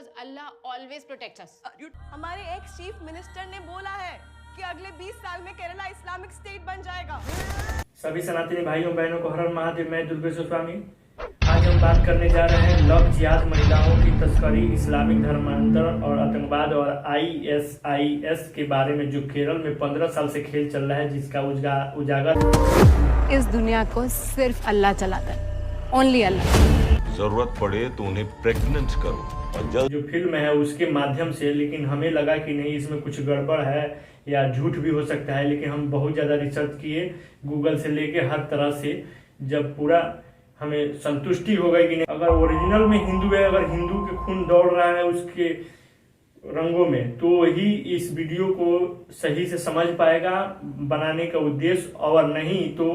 because Allah always protects us. हमारे ex chief minister ने बोला है कि अगले 20 साल में केरला इस्लामिक स्टेट बन जाएगा। सभी सनातनी भाइयों बहनों को हर हर महादेव। मैं दुर्गेश स्वामी। आज हम बात करने जा रहे हैं लव जिहाद, महिलाओं की तस्करी, इस्लामिक धर्मांतरण और आतंकवाद और ISIS के बारे में, जो केरल में 15 साल से खेल चल रहा है, जिसका उजागर इस दुनिया को सिर्फ अल्लाह चलाता है, ओनली अल्लाह। जरूरत पड़े तो उन्हें प्रेग्नेंट करो और जल्द जो फिल्म है उसके माध्यम से, लेकिन हमें लगा कि नहीं, इसमें कुछ गड़बड़ है या झूठ भी हो सकता है। लेकिन हम बहुत ज़्यादा रिसर्च किए, गूगल से लेके हर तरह से, जब पूरा हमें संतुष्टि हो गई कि नहीं, अगर ओरिजिनल में हिंदू है, अगर हिंदू के खून दौड़ रहा है उसके रंगों में, तो ही इस वीडियो को सही से समझ पाएगा बनाने का उद्देश्य। और नहीं तो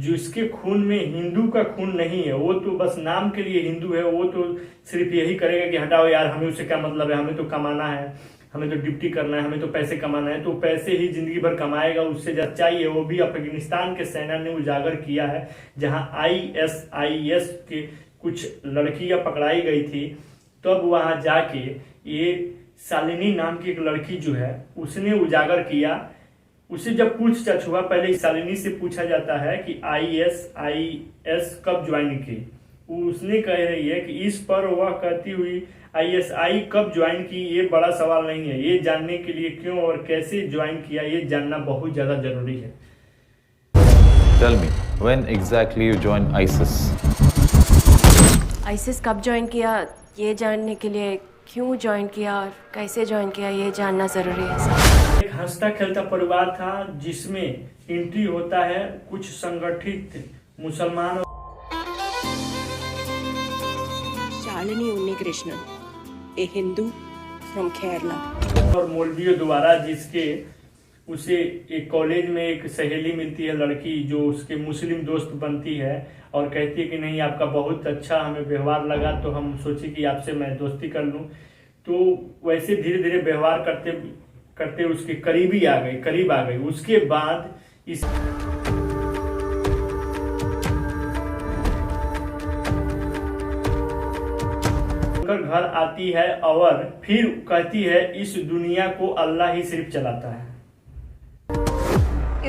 जिसके खून में हिंदू का खून नहीं है, वो तो बस नाम के लिए हिंदू है, वो तो सिर्फ यही करेगा कि हटाओ यार, हमें उससे क्या मतलब है, हमें तो कमाना है, हमें तो ड्यूटी करना है, हमें तो पैसे कमाना है। तो पैसे ही जिंदगी भर कमाएगा, उससे ज्यादा चाहिए। वो भी अफगानिस्तान के सेना ने उजागर किया है, जहां ISIS के कुछ लड़कियां पकड़ाई गई थी। तब वहां जाके ये शालिनी नाम की एक लड़की जो है, उसने उजागर किया। उसे जब पूछताछ हुआ, पहले शालिनी से पूछा जाता है कि ISIS कब ज्वाइन की। उसने कह रही है कि इस पर वह कहती हुई ISI कब ज्वाइन की, ये बड़ा सवाल नहीं है। ये जानने के लिए क्यों और कैसे ज्वाइन किया, ये जानना बहुत ज्यादा जरूरी है। Tell me, when exactly you joined ISIS? ISIS कब ज्वाइन किया, ये जानने के लिए क्यों ज्वाइन किया और कैसे ज्वाइन किया, ये जानना जरूरी है सर। एक हंसता खेलता परिवार था, जिसमें एंट्री होता है कुछ संगठित मुसलमान। Shalini Unnikrishnan, a Hindu from Kerala. और मौलवियों द्वारा, जिसके उसे एक कॉलेज में एक सहेली मिलती है, लड़की, जो उसके मुस्लिम दोस्त बनती है और कहती है कि नहीं, आपका बहुत अच्छा हमें व्यवहार लगा, तो हम सोचे कि आपसे मैं दोस्ती कर लूं। तो वैसे धीरे धीरे व्यवहार करते करते उसके करीब आ गई। उसके बाद इस घर आती है और फिर कहती है इस दुनिया को अल्लाह ही सिर्फ चलाता है।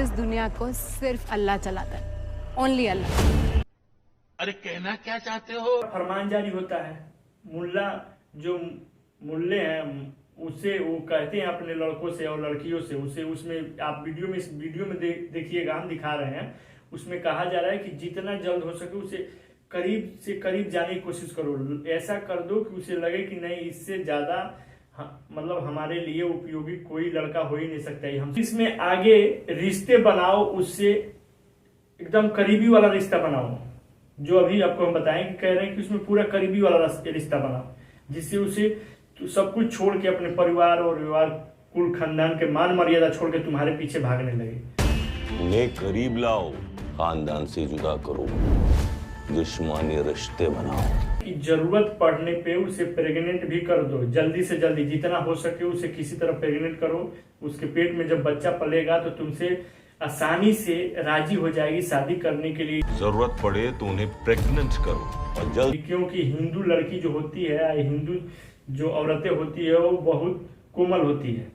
इस दुनिया को सिर्फ अल्लाह चलाता है, ओनली अल्लाह। अरे कहना क्या चाहते हो? फरमान जारी होता है। मुल्ला, जो मुल्ले हैं, उससे वो कहते हैं अपने लड़कों से और लड़कियों से, उसे उसमें आप इस वीडियो में देखिएगा, हम दिखा रहे हैं। उसमें कहा जा रहा है कि जितना जल्द हो सके उसे करीब से करीब जाने की कोशिश करो। ऐसा कर दो कि उसे लगे कि नहीं, इससे ज्यादा मतलब हमारे लिए उपयोगी कोई लड़का हो ही नहीं सकता है। हम इसमें आगे रिश्ते बनाओ, उससे एकदम करीबी वाला रिश्ता बनाओ, जो अभी आपको हम बताएं कि कह रहे हैं कि उसमें पूरा करीबी वाला रिश्ता बनाओ, जिससे उसे तो सब कुछ छोड़ के, अपने परिवार और व्यवहार, कुल खानदान के मान मर्यादा छोड़ के तुम्हारे पीछे भागने लगे। उन्हें करीब लाओ, खानदान से जुदा करो, दुश्मनी रिश्ते बनाओ। की जरूरत पड़ने पे उसे प्रेग्नेंट भी कर दो, जल्दी से जल्दी, जितना हो सके उसे किसी तरह प्रेग्नेंट करो। उसके पेट में जब बच्चा पलेगा तो तुमसे आसानी से राजी हो जाएगी शादी करने के लिए। जरूरत पड़े तो उन्हें प्रेग्नेंट करो और जल्द, क्योंकि हिंदू लड़की जो होती है, हिंदू जो औरतें होती है, वो बहुत कोमल होती है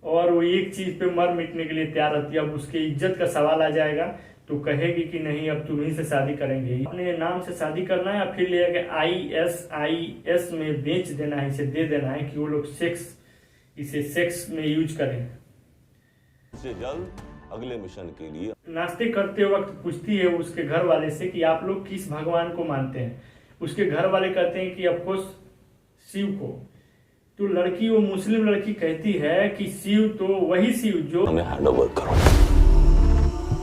और वो एक चीज पे मर मिटने के लिए तैयार रहती है। अब उसके इज्जत का सवाल आ जाएगा तो कहेगी कि नहीं, अब तुम्ही से शादी करेंगे। अपने नाम से शादी करना है या फिर ले जाके ISIS में बेच देना है, इसे दे देना है कि वो लोग इसे सेक्स में यूज करें। से जल्द अगले मिशन के लिए नाश्ते करते वक्त पूछती है उसके घर वाले से कि आप लोग किस भगवान को मानते हैं। उसके घर वाले कहते हैं कि ऑफकोर्स शिव को। तो लड़की, वो मुस्लिम लड़की, कहती है कि शिव तो वही शिव जो हमें हैंडओवर करो।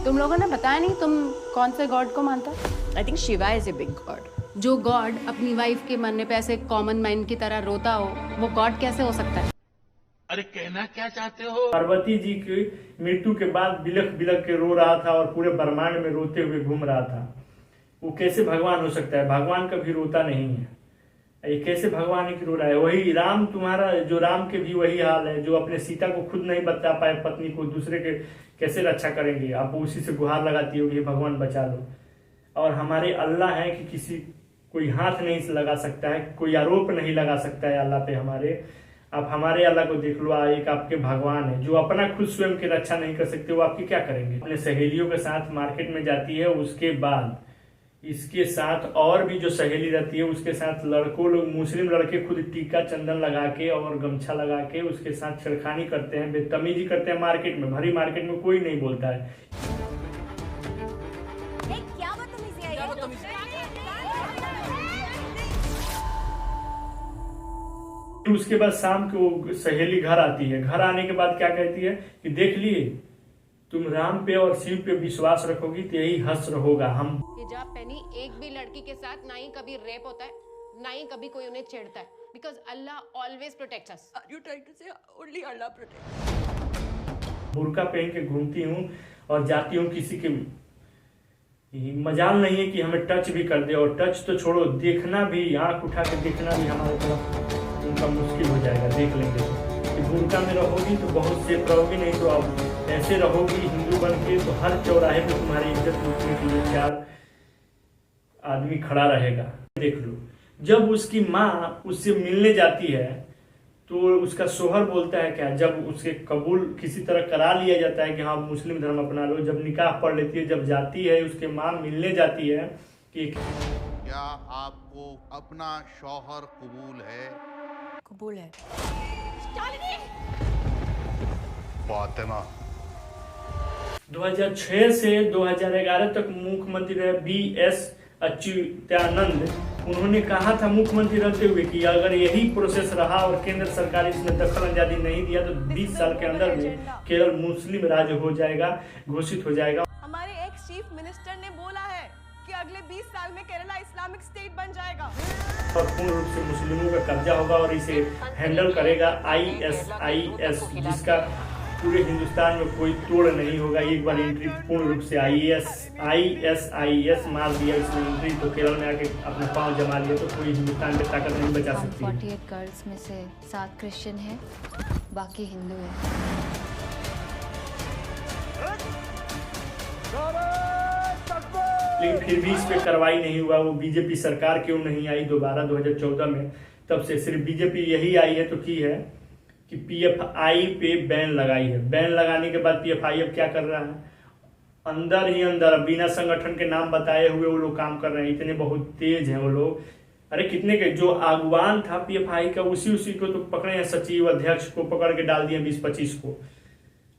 तुम लोगों ने बताया नहीं तुम कौन से गॉड को मानता? I think Shiva is a big god. जो गॉड अपनी वाइफ के मरने पे ऐसे कॉमन मैन की तरह रोता हो, वो गॉड कैसे हो सकता है? अरे कहना क्या चाहते हो? पार्वती जी की मृत्यु के बाद बिलख बिलख के रो रहा था और पूरे ब्रह्मांड में रोते हुए घूम रहा था। वो कैसे भगवान हो सकता है? भगवान कभी रोता नहीं है। ये कैसे भगवान ही रो रहा है? वही राम, तुम्हारा जो राम के भी वही हाल है, जो अपने सीता को खुद नहीं बचा पाए, पत्नी को, दूसरे के कैसे रक्षा करेंगे? आप उसी से गुहार लगाती होगी, भगवान बचा लो। और हमारे अल्लाह है कि किसी कोई हाथ नहीं लगा सकता है, कोई आरोप नहीं लगा सकता है अल्लाह पे हमारे। आप हमारे अल्लाह को देख लो, एक आपके भगवान है जो अपना खुद स्वयं की रक्षा नहीं कर सकते, वो आपकी क्या करेंगे। अपने सहेलियों के साथ मार्केट में जाती है, उसके बाद इसके साथ और भी जो सहेली रहती है उसके साथ लड़कों लोग, मुस्लिम लड़के खुद टीका चंदन लगा के और गमछा लगा के उसके साथ छेड़खानी करते हैं, बेतमीजी करते हैं मार्केट में। भरी मार्केट में कोई नहीं बोलता है। उसके बाद शाम को सहेली घर आती है, घर आने के बाद क्या कहती है कि देख लिए, तुम राम पे और शिव पे विश्वास रखोगी तो यही हश्र होगा। हम हिजाब पहनी एक भी लड़की के साथ ना ही कभी रेप होता है, ना ही कभी कोई उन्हें छेड़ता है, because Allah always protects us. You trying to say only Allah protects? बुर्का पहन के घूमती हूँ और जाती हूँ, किसी के मजाल नहीं है कि हमें टच भी कर दे, और टच तो छोड़ो, देखना भी, आंख उठा के देखना भी हमारे तरफ उनका मुश्किल हो जाएगा। देख लेंगे कि बुर्का में रहोगी तो बहुत सेफ रहोगी, नहीं तो आप ऐसे रहोगी हिंदू बन के तो हर चौराहे पे तुम्हारी इज्जत लूटने के लिए 4 आदमी खड़ा रहेगा। देख लो, जब उसकी माँ उससे मिलने जाती है तो उसका शोहर बोलता है क्या, जब उसके कबूल किसी तरह करा लिया जाता है कि हाँ मुस्लिम धर्म अपना लो, जब निकाह पढ़ लेती है, जब जाती है उसके माँ मिलने जाती है कि क्या आपको अपना शौहर कबूल है? कबूल है। फातिमा 2006 से 2011 तक मुख्यमंत्री रहे BS अच्युतानंद। उन्होंने कहा था मुख्यमंत्री रहते हुए कि अगर यही प्रोसेस रहा और केंद्र सरकार इसमें दखल अंदाजी नहीं दिया तो 20 साल के अंदर में केरल मुस्लिम राज्य हो जाएगा, घोषित हो जाएगा। हमारे एक्स चीफ मिनिस्टर ने बोला है कि अगले 20 साल में केरला इस्लामिक स्टेट बन जाएगा और पूर्ण रूप से मुस्लिमों का कब्जा होगा और इसे हैंडल करेगा ISIS, जिसका पूरे हिंदुस्तान में कोई तोड़ नहीं होगा। एक बार एंट्री पूर्ण रूप से ISIS मार दिया इसने एंट्री, तो केरल में आके अपना पांव जमा लिया तो कोई हिंदुस्तान की ताकत नहीं बचा सकती। 48 गर्ल्स में से 7 क्रिश्चियन हैं, बाकी हिंदू हैं। लेकिन फिर भी इस पे कार्रवाई नहीं हुआ। वो बीजेपी सरकार क्यों नहीं आई दोबारा 2014 में, तब से सिर्फ बीजेपी यही आई है तो की है कि PFI पे बैन लगाई है। बैन लगाने के बाद PFI अब क्या कर रहा है, अंदर ही अंदर बिना संगठन के नाम बताए हुए वो लोग काम कर रहे हैं। इतने बहुत तेज हैं वो लोग। अरे कितने के जो अगवान था PFI का उसी को तो पकड़े हैं, सचिव अध्यक्ष को पकड़ के डाल दिए 20-25 को।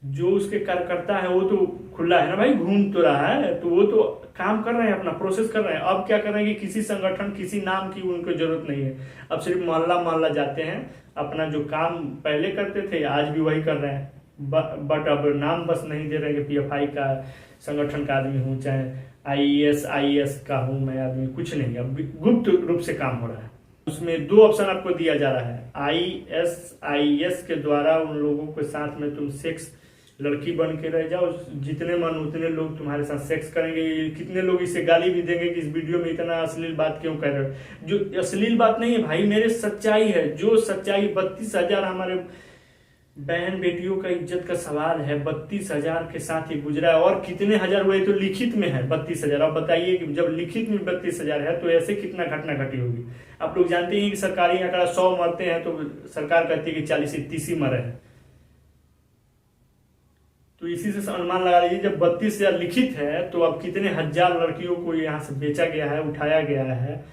जो उसके कार्यकर्ता है वो तो खुला है ना भाई, घूम तो रहा है, तो वो तो काम कर रहे हैं, अपना प्रोसेस कर रहे हैं। अब क्या कर रहे हैं कि किसी संगठन किसी नाम की उनको जरूरत नहीं है, अब सिर्फ मोहल्ला जाते हैं, अपना जो काम पहले करते थे आज भी वही कर रहे हैं। बट अब नाम बस नहीं दे रहे कि PFI का संगठन का आदमी हूँ, चाहे IS का हूँ मैं आदमी, कुछ नहीं। अब गुप्त रूप से काम हो रहा है। उसमें 2 ऑप्शन आपको दिया जा रहा है। ISIS के द्वारा उन लोगों के साथ में तुम सेक्स लड़की बन के रह जाओ, जितने मन उतने लोग तुम्हारे साथ सेक्स करेंगे। कितने लोग इसे गाली भी देंगे कि इस वीडियो में इतना अश्लील बात क्यों कर रहे हो। जो अश्लील बात नहीं है भाई, मेरे सच्चाई है, जो सच्चाई 32,000 हमारे बहन बेटियों का इज्जत का सवाल है। 32,000 के साथ ही गुजरा है, और कितने हजार हुए तो लिखित में है 32,000। अब बताइए कि जब लिखित में 32,000 है तो ऐसे कितना घटना घटी होगी। आप लोग जानते हैं कि सरकारी आंकड़ा 100 मरते हैं तो सरकार कहती है कि 40-30 मरे हैं, तो इसी से अनुमान लगा लीजिए जब 32,000 लिखित है तो अब कितने हजार लड़कियों को यहाँ से बेचा गया है, उठाया गया है।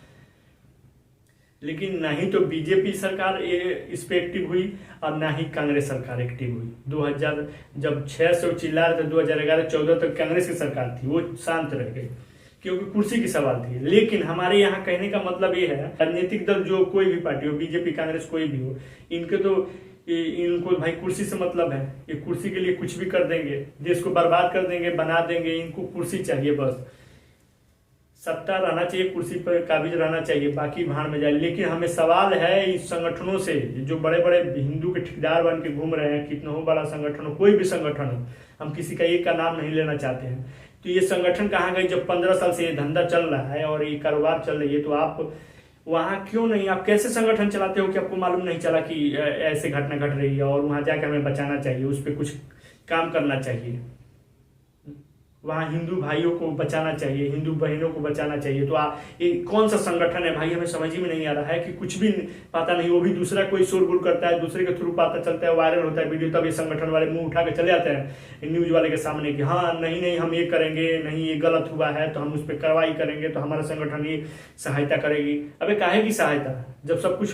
लेकिन ना ही तो बीजेपी सरकार इस पे एक्टिव हुई और ना ही कांग्रेस सरकार एक्टिव हुई। 2000 जब 600 चिल्ला रहे थे 2011-14 तक कांग्रेस की सरकार थी, वो शांत रह गई क्योंकि कुर्सी की सवाल थी। लेकिन हमारे यहाँ कहने का मतलब ये है, राजनीतिक दल जो कोई भी पार्टी हो, बीजेपी कांग्रेस कोई भी हो, इनको भाई कुर्सी से मतलब है। ये कुर्सी के लिए कुछ भी कर देंगे, देश को बर्बाद कर देंगे, बना देंगे। इनको कुर्सी चाहिए, बस सत्ता रहना चाहिए, कुर्सी पर काबिज रहना चाहिए, बाकी भाड़ में जाए। लेकिन हमें सवाल है इस संगठनों से, जो बड़े बड़े हिंदू के ठेकेदार बन के घूम रहे हैं, कितना हो बड़ा संगठन हो, कोई भी संगठन हो, हम किसी का एक का नाम नहीं लेना चाहते हैं। तो ये संगठन कहाँ गए जब 15 साल से ये धंधा चल रहा है और ये कारोबार चल रही है, तो आप वहाँ क्यों नहीं, आप कैसे संगठन चलाते हो कि आपको मालूम नहीं चला कि ऐसे घटना घट रही है और वहाँ जाकर हमें बचाना चाहिए, उस पर कुछ काम करना चाहिए। वहाँ हिंदू भाइयों को बचाना चाहिए, हिंदू बहनों को बचाना चाहिए। तो ये कौन सा संगठन है भाई, हमें समझ ही में नहीं आ रहा है कि कुछ भी पता नहीं, वो भी दूसरा कोई शोरगुल करता है, दूसरे के थ्रू पता चलता है, वायरल होता है वीडियो, तब ये संगठन वाले मुंह उठा के चले जाते हैं न्यूज वाले के सामने कि हाँ नहीं हम ये करेंगे, नहीं ये गलत हुआ है तो हम उस पर कार्रवाई करेंगे, तो हमारा संगठन ये सहायता करेगी। अबे काहे की सहायता, जब सब कुछ